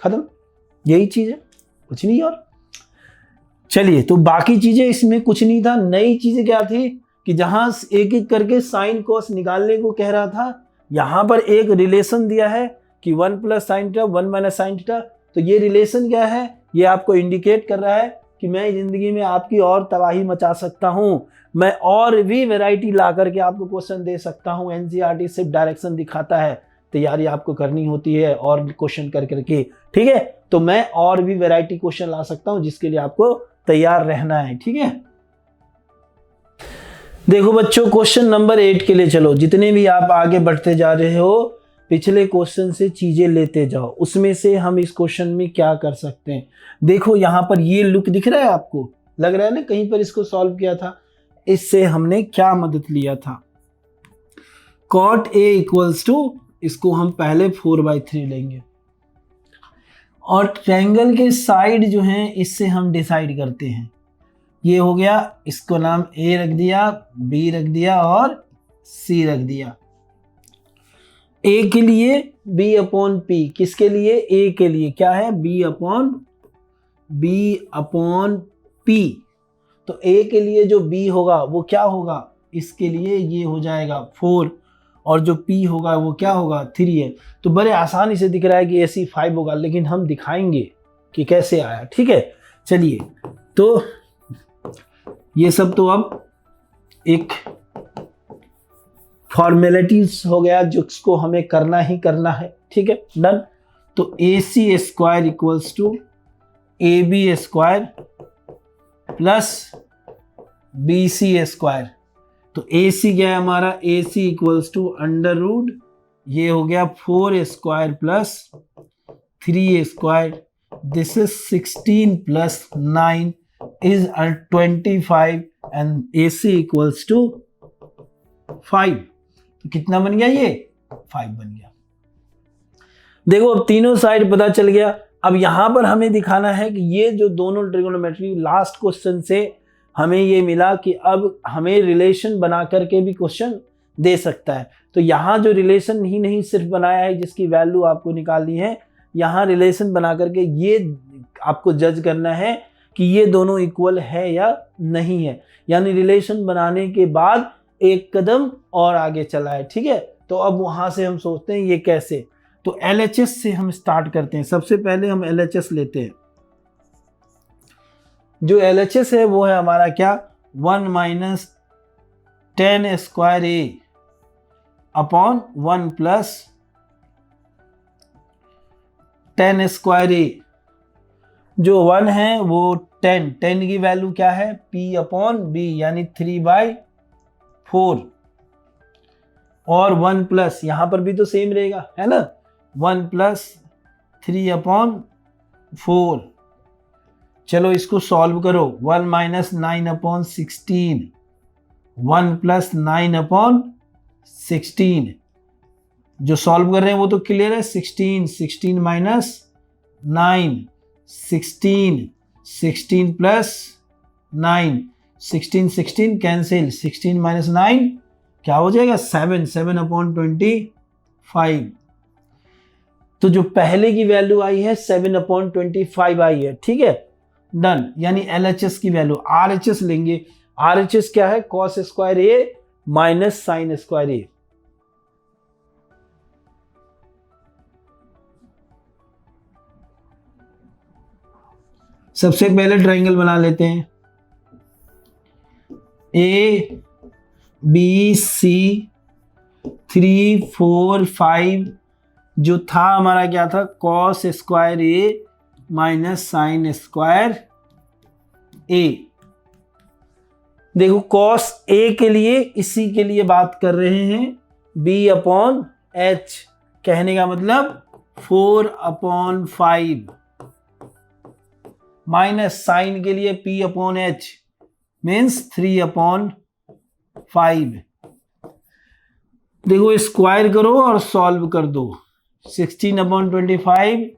खत्म। यही चीज है, कुछ नहीं और। चलिए, तो बाकी चीजें इसमें कुछ नहीं था। नई चीजें क्या थी कि जहां एक एक करके साइन कॉस निकालने को कह रहा था, यहां पर एक रिलेशन दिया है कि 1 plus sine theta 1 minus sine theta. तो ये रिलेशन क्या है? ये आपको इंडिकेट कर रहा है कि मैं जिंदगी में आपकी और तबाही मचा सकता हूं, मैं और भी वैरायटी ला करके आपको क्वेश्चन दे सकता हूं। एनसीईआरटी सिर्फ डायरेक्शन दिखाता है, तैयारी आपको करनी होती है और क्वेश्चन कर करके। ठीक है, तो मैं और भी वैरायटी क्वेश्चन ला सकता हूं जिसके लिए आपको तैयार रहना है। ठीक है, देखो बच्चों, क्वेश्चन नंबर 8 के लिए चलो। जितने भी आप आगे बढ़ते जा रहे हो, पिछले क्वेश्चन से चीजें लेते जाओ। उसमें से हम इस क्वेश्चन में क्या कर सकते हैं, देखो यहाँ पर ये लुक दिख रहा है आपको, लग रहा है ना कहीं पर इसको सॉल्व किया था। इससे हमने क्या मदद लिया था, cot a इक्वल्स टू, इसको हम पहले 4/3 लेंगे और ट्रायंगल के साइड जो हैं इससे हम डिसाइड करते हैं। ये हो गया, इसको नाम a रख दिया, b रख दिया और c रख दिया। a के लिए b/p, किसके लिए, a के लिए क्या है, b/p। तो a के लिए जो b होगा वो क्या होगा, इसके लिए ये हो जाएगा 4 और जो p होगा वो क्या होगा, 3 है। तो बड़े आसानी से दिख रहा है कि ऐसी 5 होगा, लेकिन हम दिखाएंगे कि कैसे आया। ठीक है, चलिए। तो ये सब तो अब एक फॉर्मेलिटीज हो गया जिसको हमें करना ही करना है। ठीक है, डन। तो AC square equals to AB square plus BC square. तो AC क्या है हमारा, AC equals to under root, ये हो गया 4 square plus 3 square, this is 16 plus 9 is 25 and AC equals to 5। तो कितना बन गया, ये 5 बन गया। देखो अब तीनों साइड पता चल गया। अब यहां पर हमें दिखाना है कि ये जो दोनों ट्रिगोनोमेट्री, लास्ट क्वेश्चन से हमें ये मिला कि अब हमें रिलेशन बना करके भी क्वेश्चन दे सकता है। तो यहां जो रिलेशन ही नहीं सिर्फ बनाया है जिसकी वैल्यू आपको निकालनी है, यहां रिलेशन बना करके ये आपको जज करना है कि ये दोनों इक्वल है या नहीं है। यानी रिलेशन बनाने के बाद एक कदम और आगे चला है। ठीक है, तो अब वहां से हम सोचते हैं ये कैसे। तो LHS से हम स्टार्ट करते हैं। सबसे पहले हम LHS लेते हैं। जो LHS है वो है हमारा क्या, 1 minus 10 square A upon 1 plus 10 square A। जो 1 है वो 10 की वैल्यू क्या है, P/B यानी 3/4 और 1 प्लस, यहां पर भी तो सेम रहेगा है ना, 1 प्लस 3/4। चलो इसको सॉल्व करो, 1 माइनस 9/16, 1 प्लस 9/16। जो सॉल्व कर रहे हैं वो तो क्लियर है, 16 माइनस 9, 16 प्लस 9, 16 कैंसिल, 16 माइनस 9 क्या हो जाएगा, 7/25। तो जो पहले की वैल्यू आई है 7/25 आई है। ठीक है, डन। यानी LHS की वैल्यू, RHS लेंगे। RHS क्या है, cos square A minus sine square A। सबसे पहले ट्रायंगल बना लेते हैं, ABC 3 4 5 जो था हमारा क्या था, cos square A minus sine square A। देखो cos A के लिए, इसी के लिए बात कर रहे हैं, B/H, कहने का मतलब 4/5 माइनस साइन के लिए P/H मीन्स 3/5। देखो स्क्वायर करो और सॉल्व कर दो, 16/25,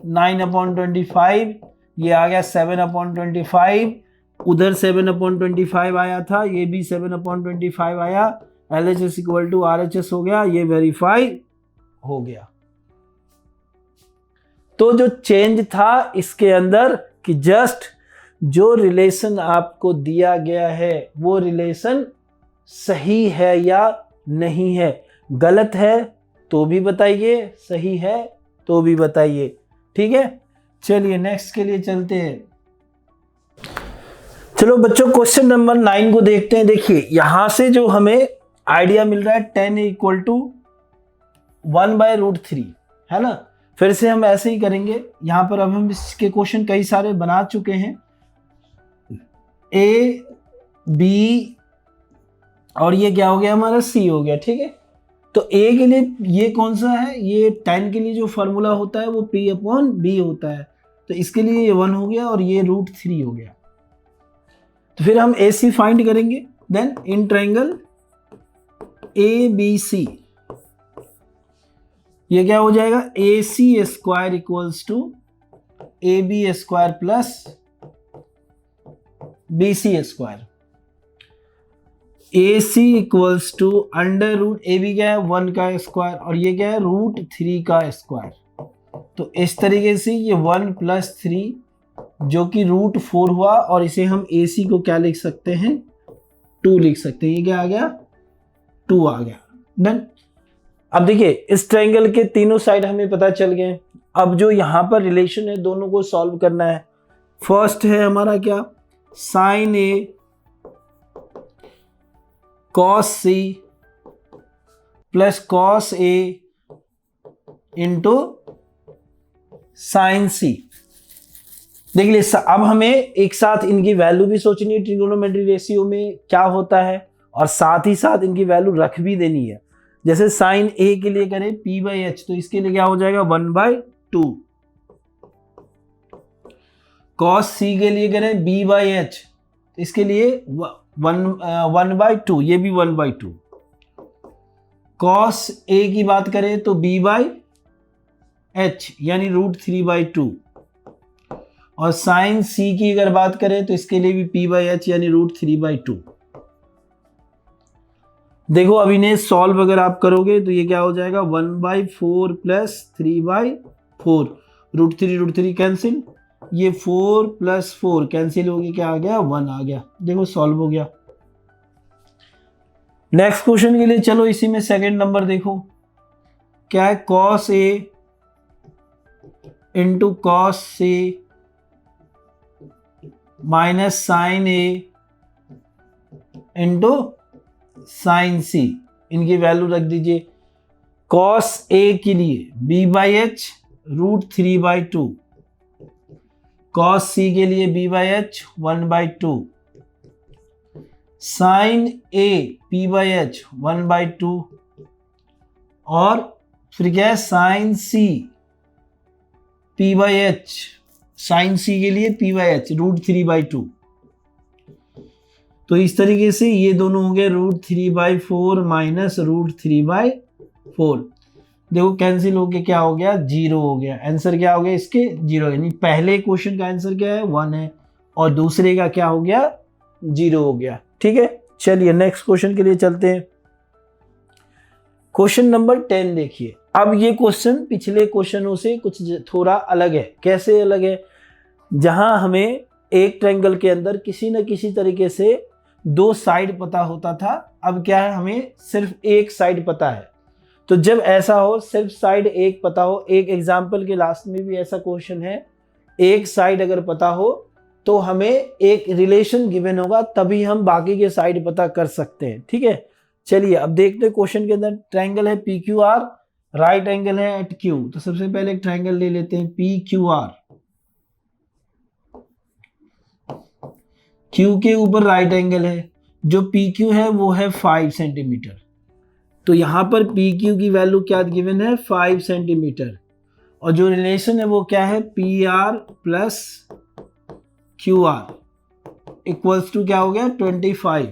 9/25, ये आ गया 7/25, उधर 7/25 आया था, ये भी 7/25 आया। LHS इक्वल टू RHS हो गया, ये वेरीफाई हो गया। तो जो चेंज था इसके अंदर कि जस्ट जो रिलेशन आपको दिया गया है वो रिलेशन सही है या नहीं है। गलत है तो भी बताइए, सही है तो भी बताइए। ठीक है, चलिए नेक्स्ट के लिए चलते हैं। चलो बच्चों क्वेश्चन नंबर 9 को देखते हैं। देखिए यहां से जो हमें आइडिया मिल रहा है 10 इक्वल टू 1/√3 है ना। फिर से हम ऐसे ही करेंगे, यहां पर अब हम इसके क्वेश्चन कई सारे बना चुके हैं। A B और ये क्या हो गया हमारा सी हो गया, ठीक है। तो ए के लिए ये कौन सा है, ये tan के लिए जो फॉर्मूला होता है वो P/B होता है, तो इसके लिए ये 1 हो गया और ये √3 हो गया। तो फिर हम AC फाइंड करेंगे। देन इन ट्रायंगल ABC ये क्या हो जाएगा, AC² equals to AB² plus BC²। AC equals to √AB क्या है 1 का स्क्वायर और ये क्या है √3 का स्क्वायर। तो इस तरीके से ये 1 + 3 जो कि √4 हुआ और इसे हम AC को क्या लिख सकते हैं 2 लिख सकते हैं। ये क्या आ गया 2 आ गया। डन। अब देखिए इस ट्रायंगल के तीनों साइड हमें पता चल गए। अब जो यहाँ पर रिलेशन है दोनों को सॉल्व करना है। फर्स्ट है हमारा क्या sin A cos C plus cos A into sin C। देख लीजिए अब हमें एक साथ इनकी वैल्यू भी सोचनी है ट्रिगोनोमेट्री रेशियो में क्या होता है और साथ ही साथ इनकी वैल्यू रख भी देनी है। जैसे sin A के लिए करें P/H तो इसके लिए क्या हो जाएगा 1/2। cos C के लिए करें B/H तो इसके लिए 1/2 ये भी 1/2। cos A की बात करें तो B/H यानी √3/2 और sin C की अगर बात करें तो इसके लिए भी P/H यानी √3/2। देखो अब इन्हें सॉल्व अगर आप करोगे तो ये क्या हो जाएगा 1/4 प्लस 3/4 √3 कैंसिल, ये 4 + 4 कैंसिल हो गया, क्या आ गया 1 आ गया। देखो सॉल्व हो गया। नेक्स्ट क्वेश्चन के लिए चलो इसी में सेकंड नंबर देखो क्या है cos A into cos C minus sin A into sin C। इनकी वैल्यू रख दीजिए। cos A के लिए B/H √3/2, cos C के लिए B/H 1/2, sin A P/H 1/2 और फिर क्या है sin C P/H, sin C के लिए P/H √3/2। तो इस तरीके से ये दोनों हो गए √3/4 माइनस √3/4। देखो कैंसिल होके क्या हो गया 0 हो गया। आंसर क्या हो गया इसके 0, यानी पहले क्वेश्चन का आंसर क्या है 1 है और दूसरे का क्या हो गया 0 हो गया। ठीक है चलिए नेक्स्ट क्वेश्चन के लिए चलते हैं। क्वेश्चन नंबर 10 देखिए। अब ये क्वेश्चन पिछले क्वेश्चनों से कुछ थोड़ा अलग है। कैसे अलग है, जहां हमें एक ट्रायंगल के अंदर किसी न किसी तरीके से 2 साइड पता होता था, अब क्या है हमें सिर्फ एक साइड पता है। तो जब ऐसा हो सिर्फ साइड एक पता हो, एक एग्जाम्पल के लास्ट में भी ऐसा क्वेश्चन है, एक साइड अगर पता हो तो हमें एक रिलेशन गिवन होगा तभी हम बाकी के साइड पता कर सकते हैं। ठीक है चलिए अब देखते हैं क्वेश्चन के अंदर ट्रायंगल है PQR, राइट एंगल है एट Q। तो सबसे पहले एक ट्रायंगल ले लेते हैं PQR। Q के ऊपर राइट एंगल है, जो PQ है वो है 5 सेंटीमीटर। तो यहां पर PQ की वैल्यू क्या गिवन है 5 सेंटीमीटर और जो रिलेशन है वो क्या है PR plus QR equals to क्या हो गया 25।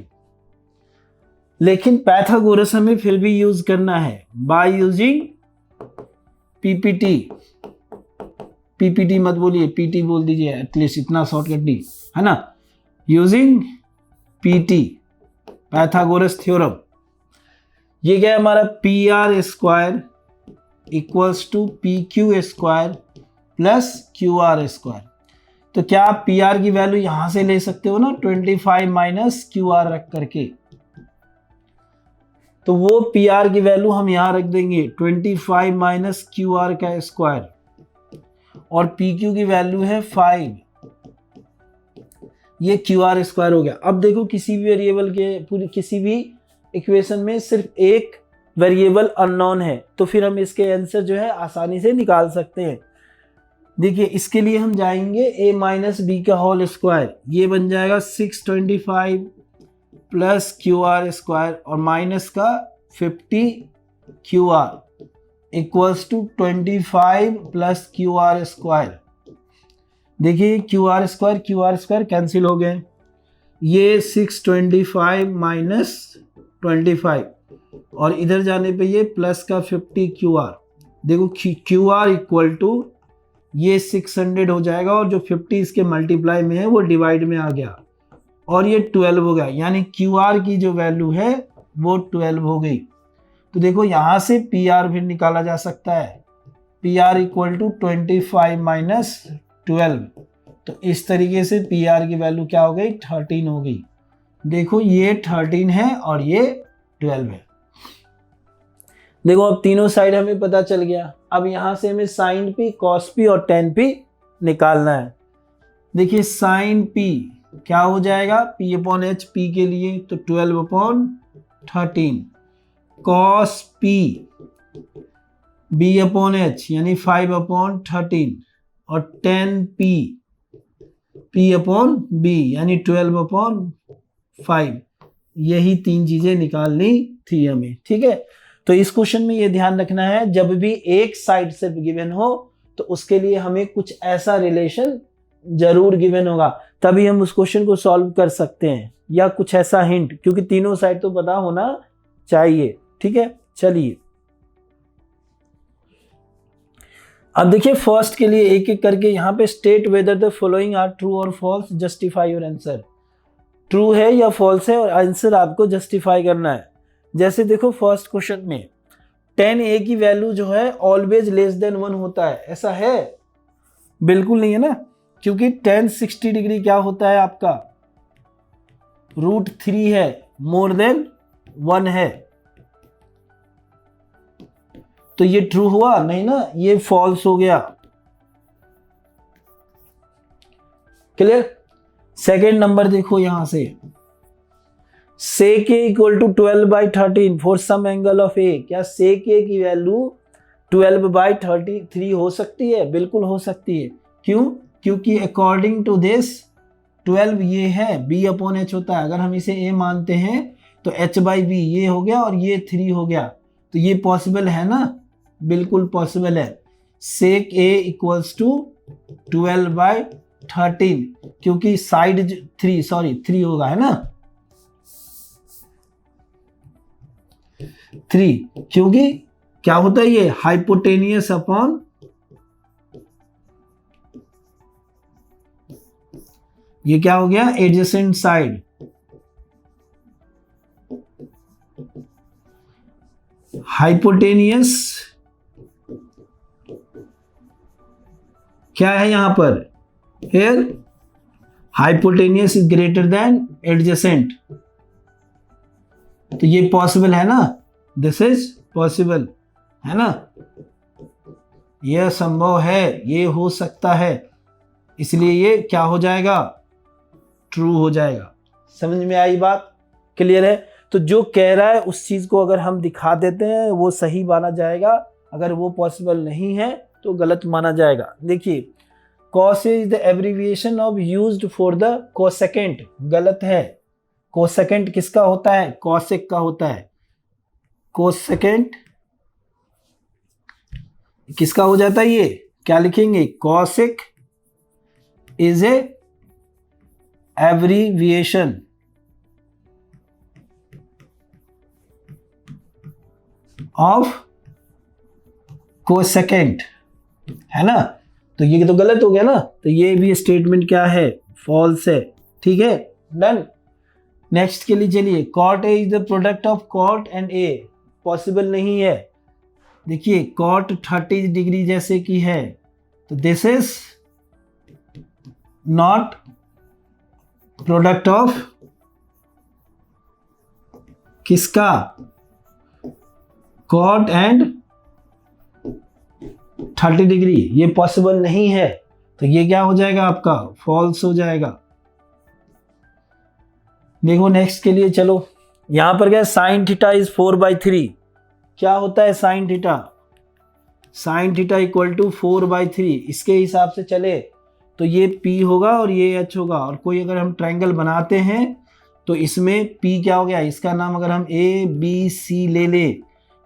लेकिन पैथागोरस हमें फिर भी यूज करना है बाय यूजिंग PPT मत बोलिए PT बोल दीजिए, एटलीस्ट इतना शॉर्टकट नहीं है ना। Using PT Pythagoras theorem. ये क्या है हमारा PR² equals to PQ² plus QR²। तो क्या आप PR की वैल्यू यहां से ले सकते हो ना 25 माइनस QR रख करके, तो वो PR की वैल्यू हम यहां रख देंगे 25 माइनस QR का स्क्वायर और PQ की वैल्यू है 5, ये QR² हो गया। अब देखो किसी भी वेरिएबल के पूरी किसी भी इक्वेशन में सिर्फ एक वेरिएबल अननोन है तो फिर हम इसके आंसर जो है आसानी से निकाल सकते हैं। देखिए इसके लिए हम जाएंगे a माइनस बी का होल स्क्वायर, ये बन जाएगा 625 प्लस क्यू आर स्क्वायर और माइनस का 50 Q R equals to 25 plus Q R square. देखिए क्यू आर स्क्वायर कैंसिल हो गए, ये 625 माइनस 25 और इधर जाने पे ये प्लस का 50 क्यू आर। देखो क्यू आर इक्वल टू ये 600 हो जाएगा और जो 50 इसके मल्टीप्लाई में है वो डिवाइड में आ गया और ये 12 हो गया, यानी क्यू आर की जो वैल्यू है वो 12 हो गई। तो देखो यहाँ से पी आर भी निकाला जा सकता है, पी आर इक्वल टू 25 माइनस 12। तो इस तरीके से पी आर की वैल्यू क्या हो गई, 13 हो गई। देखो ये 13 है और ये 12 है। देखो अब तीनों साइड हमें पता चल गया। अब यहाँ से हमें साइन पी, कॉस पी और टेन पी निकालना है। देखिए साइन पी क्या हो जाएगा, पी अपॉन एच पी के लिए तो 12 upon 13, cos P B upon H यानी 5 अपॉन 13 और 10 पी अपॉन बी यानी 12 अपॉन 5। यही तीन चीजें निकालनी थी हमें, ठीक है। तो इस क्वेश्चन में ये ध्यान रखना है, जब भी एक साइड से गिवन हो तो उसके लिए हमें कुछ ऐसा रिलेशन जरूर गिवन होगा, तभी हम उस क्वेश्चन को सॉल्व कर सकते हैं, या कुछ ऐसा हिंट, क्योंकि तीनों साइड तो पता होना चाहिए, ठीक है। चलिए अब देखिए फर्स्ट के लिए एक एक करके यहाँ पे state whether the following are true और false, justify your answer. True है या फॉल्स है और आंसर आपको जस्टिफाई करना है। जैसे देखो फर्स्ट क्वेश्चन में 10a की वैल्यू जो है ऑलवेज लेस देन 1 होता है, ऐसा है? बिल्कुल नहीं है ना, क्योंकि 10 60 डिग्री क्या होता है आपका, √3 है, मोर देन 1 है। तो ये ट्रू हुआ नहीं ना, ये फॉल्स हो गया। क्लियर। सेकेंड नंबर देखो यहां से, sec a equal to 12/13 for some angle of a। क्या sec a की वैल्यू 12/33 हो सकती है? बिल्कुल हो सकती है। क्यों? क्योंकि अकॉर्डिंग टू दिस 12 ये है, b अपॉन h होता है। अगर हम इसे a मानते हैं तो h/b ये हो गया और ये 3 हो गया, तो ये पॉसिबल है ना, बिल्कुल पॉसिबल है। sec a इक्वल्स टू 12/13 क्योंकि साइड 3 होगा, है ना, 3, क्योंकि क्या होता है ये हाइपोटेनियस अपॉन ये क्या हो गया, एडजेसेंट साइड। हाइपोटेनियस क्या है यहां पर, here hypotenuse is greater than adjacent, तो ये पॉसिबल है ना, दिस इज पॉसिबल, है ना, यह संभव है, ये हो सकता है, इसलिए ये क्या हो जाएगा, ट्रू हो जाएगा। समझ में आई बात, क्लियर है। तो जो कह रहा है उस चीज को अगर हम दिखा देते हैं वो सही माना जाएगा, अगर वो पॉसिबल नहीं है तो गलत माना जाएगा। देखिए cos is the abbreviation of used for the cosecant, गलत है। कोसेकेंट किसका होता है, कॉसेक का होता है। कोसेकेंट किसका हो जाता है, ये क्या लिखेंगे, cosec is a abbreviation of cosecant, है ना। तो ये तो गलत हो गया ना, तो ये भी स्टेटमेंट क्या है, फॉल्स है, ठीक है, डन। नेक्स्ट के लिए चलिए, cot a is the product of cot and a, possible नहीं है। देखिए cot 30 डिग्री जैसे की है, तो this is not product of किसका, cot एंड 30 डिग्री, ये पॉसिबल नहीं है, तो ये क्या हो जाएगा आपका, फॉल्स हो जाएगा। देखो नेक्स्ट के लिए चलो, यहां पर क्या साइन थीटा इज 4/3, क्या होता है sine theta, sine theta equal to 4/3, इसके हिसाब से चले तो ये P होगा और ये H होगा, और कोई अगर हम ट्रायंगल बनाते हैं तो इसमें P क्या हो गया, इसका नाम अगर हम ABC ले ले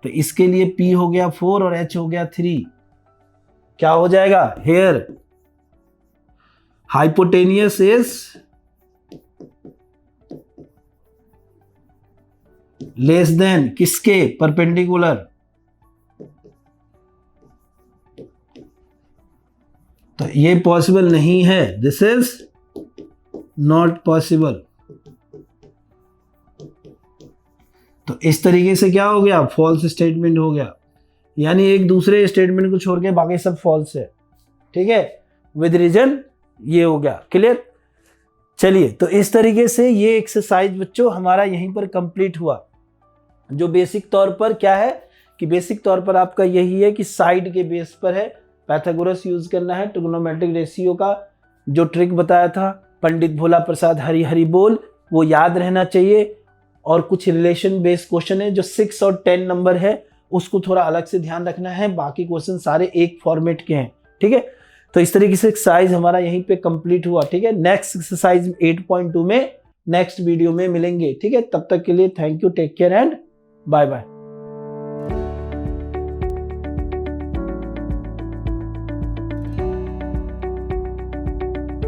तो इसके लिए P हो गया 4 और H हो गया 3। क्या हो जाएगा, here hypotenuse is less than किसके, परपेंडिकुलर। तो ये पॉसिबल नहीं है, दिस इज नॉट पॉसिबल। तो इस तरीके से क्या हो गया, फॉल्स स्टेटमेंट हो गया, यानी एक दूसरे स्टेटमेंट को छोड़ के बाकी सब फॉल्स है। ठीक है, विद रीजन ये हो गया, क्लियर। चलिए, तो इस तरीके से ये एक्सरसाइज बच्चों हमारा यहीं पर कंप्लीट हुआ। जो बेसिक तौर पर क्या है कि बेसिक तौर पर आपका यही है कि साइड के बेस पर है, पैथागोरस यूज करना है, ट्रिग्नोमेट्रिक रेशियो का जो ट्रिक बताया था पंडित भोला प्रसाद हरि हरि बोल, वो याद रहना चाहिए। और कुछ रिलेशन बेस्ड क्वेश्चन है जो 6 और 10 नंबर है, उसको थोड़ा अलग से ध्यान रखना है, बाकी क्वेश्चन सारे एक फॉर्मेट के हैं। ठीक है, तो इस तरीके से एक्सरसाइज हमारा यहीं पे कंप्लीट हुआ। ठीक है, नेक्स्ट एक्सरसाइज 8.2 में नेक्स्ट वीडियो में मिलेंगे। ठीक है, तब तक के लिए thank you, take care and bye bye.